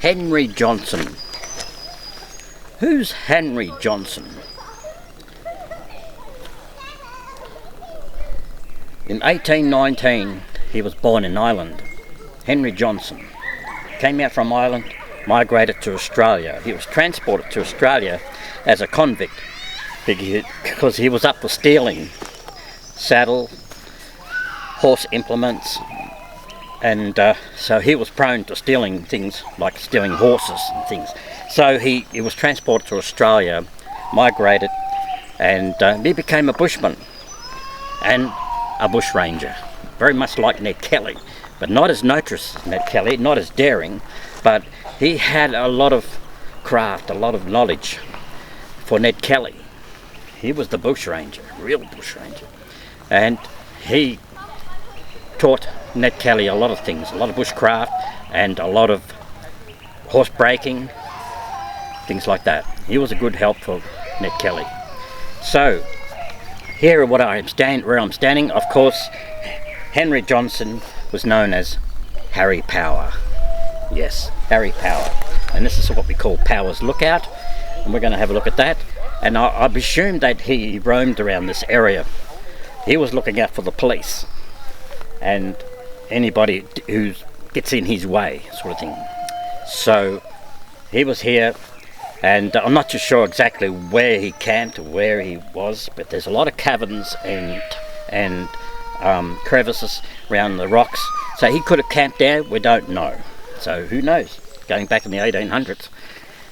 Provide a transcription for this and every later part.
Henry Johnson. Who's Henry Johnson? In 1819, he was born in Ireland. Henry Johnson came out from Ireland, migrated to Australia. He was transported to Australia as a convict because he was up for stealing saddle, horse implements, and so he was prone to stealing things like stealing horses and things. So he was transported to Australia, migrated, and he became a bushman and a bushranger, very much like Ned Kelly, but not as notorious as Ned Kelly, not as daring, but he had a lot of craft, a lot of knowledge for Ned Kelly. He was the bushranger, real bushranger, and he taught Ned Kelly a lot of things, a lot of bushcraft and a lot of horse breaking, things like that. He was a good help for Ned Kelly. So here where I'm standing, of course, Henry Johnson was known as Harry Power. Yes, Harry Power. And this is what we call Power's Lookout, and we're going to have a look at that. And I presume that he roamed around this area. He was looking out for the police and anybody who gets in his way, sort of thing. So he was here, and I'm not too sure exactly where he camped or where he was, but there's a lot of caverns and crevices around the rocks. So he could have camped there, we don't know. So who knows, going back in the 1800s.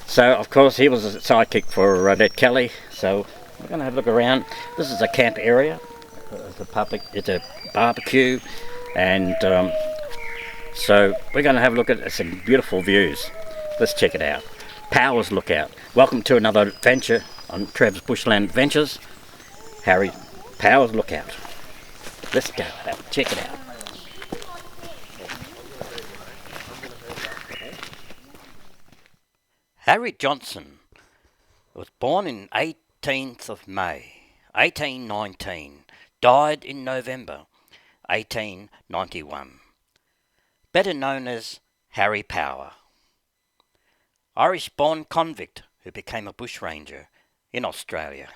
So of course he was a sidekick for Ned Kelly. So we're going to have a look around. This is a camp area. It's a barbecue, and so we're going to have a look at some beautiful views. Let's check it out. Power's Lookout. Welcome to another adventure on TREV'S Bushland Adventures. Harry Power's Lookout. Let's go. Check it out. Harry Johnson was born in 18th of May 1819. Died in November 1891. Better known as Harry Power. Irish-born convict who became a bushranger in Australia.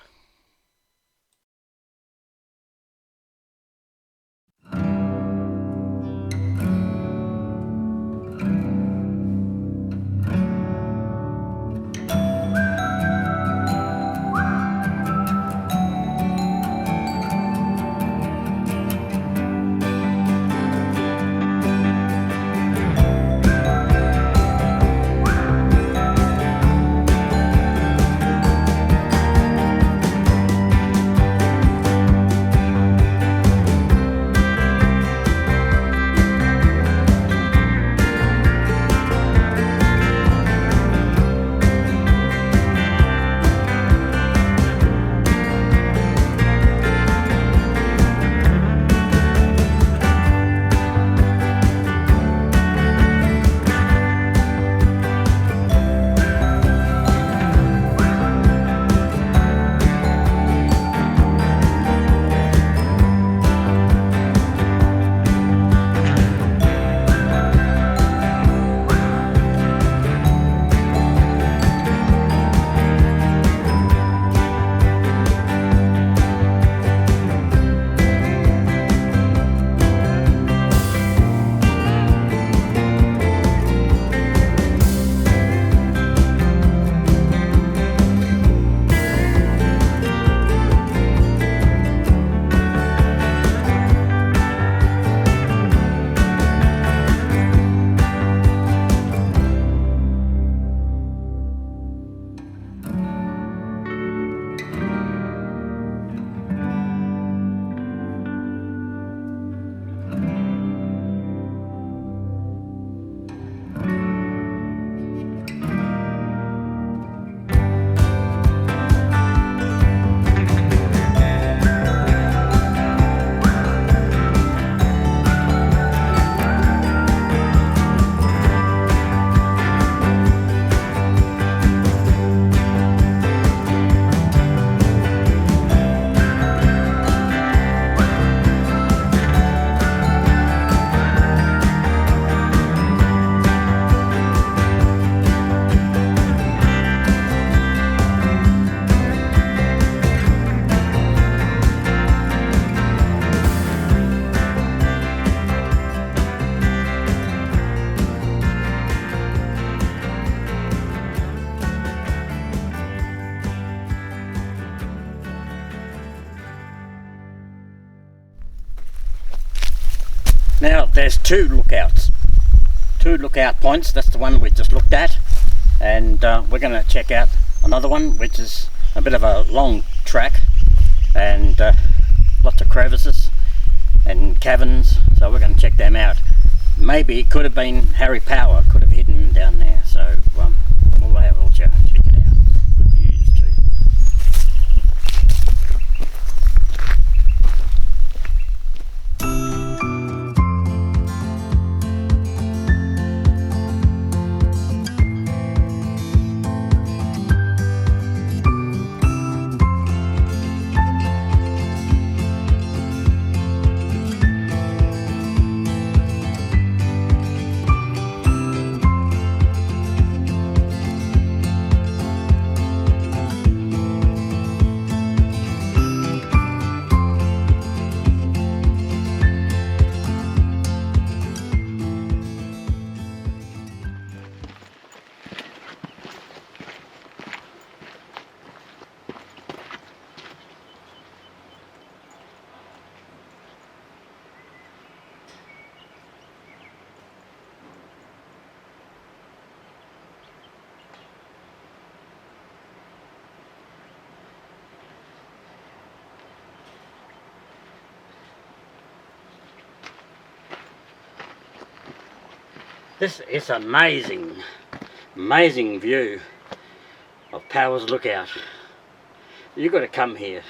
Now there's two lookout points. That's the one we just looked at, and we're going to check out another one which is a bit of a long track and lots of crevices and caverns, so we're going to check them out. Maybe it could have been Harry Power, could have hidden down there, so we'll have a check it out. Good views too. This is amazing view of Power's Lookout. You've got to come here.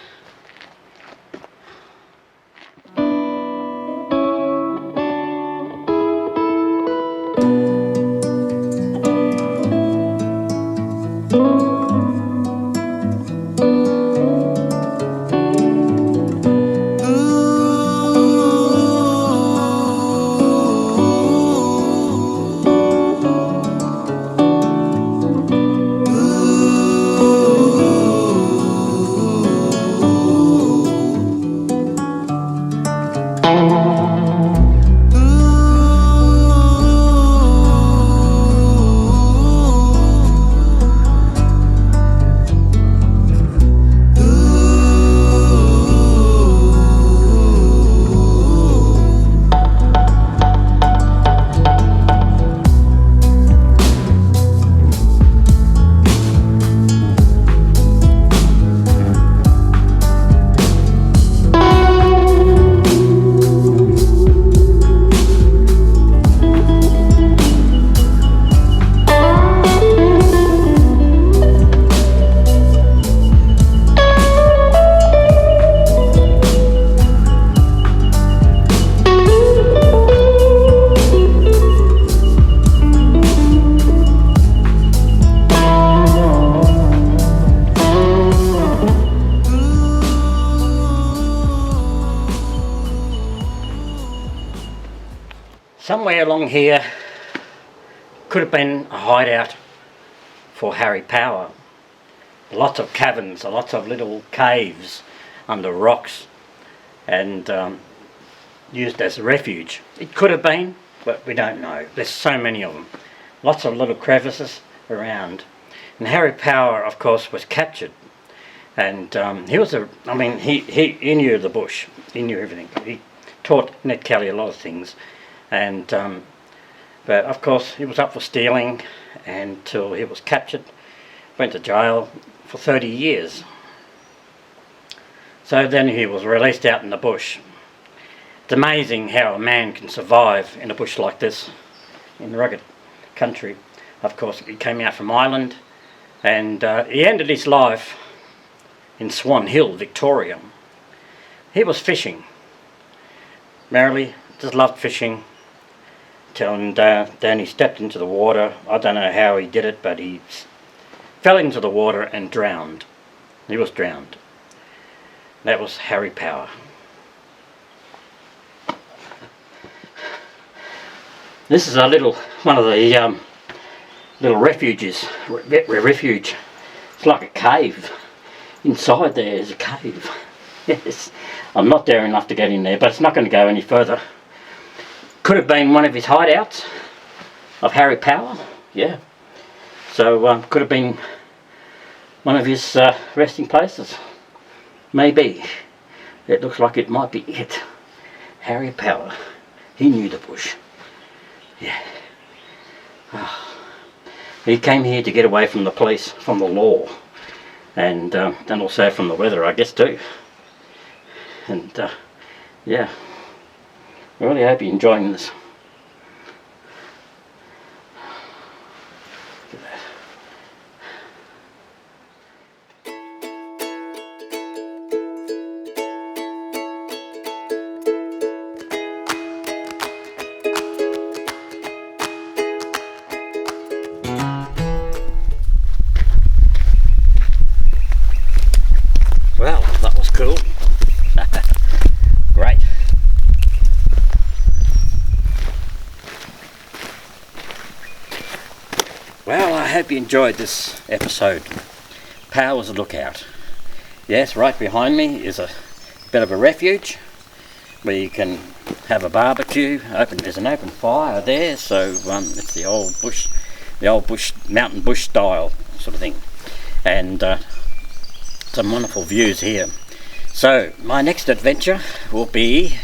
Somewhere along here could have been a hideout for Harry Power. Lots of caverns, lots of little caves under rocks, and used as a refuge. It could have been, but we don't know. There's so many of them. Lots of little crevices around. And Harry Power, of course, was captured. And he knew the bush. He knew everything. He taught Ned Kelly a lot of things. And but of course he was up for stealing until he was captured, went to jail for 30 years. So then he was released out in the bush. It's amazing how a man can survive in a bush like this, in rugged country. Of course he came out from Ireland, and he ended his life in Swan Hill, Victoria. He was fishing merrily, just loved fishing. And then he stepped into the water. I don't know how he did it, but he fell into the water and drowned. He was drowned. That was Harry Power. This is one of the little refuges. Refuge. It's like a cave. Inside there is a cave. Yes. I'm not daring enough to get in there, but it's not going to go any further. Could have been one of his hideouts of Harry Power, yeah. So could have been one of his resting places. Maybe. It looks like it might be it. Harry Power. He knew the bush. Yeah. He came here to get away from the police, from the law, and also from the weather, I guess, too. And yeah, I really hope you're enjoying this. Look at that. Well, that was cool. Great. Well, I hope you enjoyed this episode. Powers Lookout. Yes, right behind me is a bit of a refuge where you can have a barbecue. There's an open fire there, so it's the old bush, mountain bush style sort of thing, and some wonderful views here. So my next adventure will be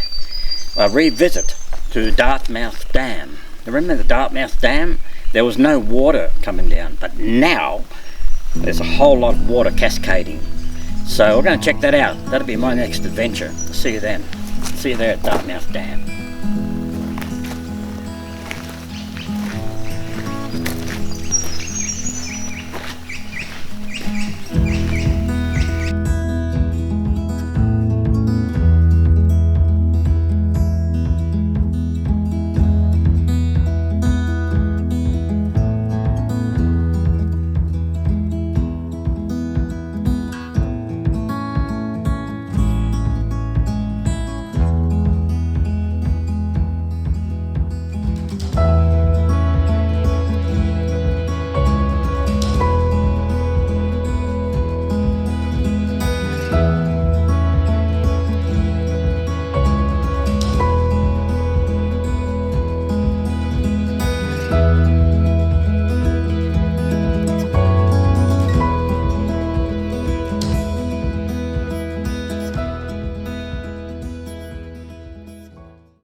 a revisit to Dartmouth Dam. Remember the Dartmouth Dam? There was no water coming down, but now there's a whole lot of water cascading. So we're going to check that out. That'll be my next adventure. See you then. See you there at Dartmouth Dam.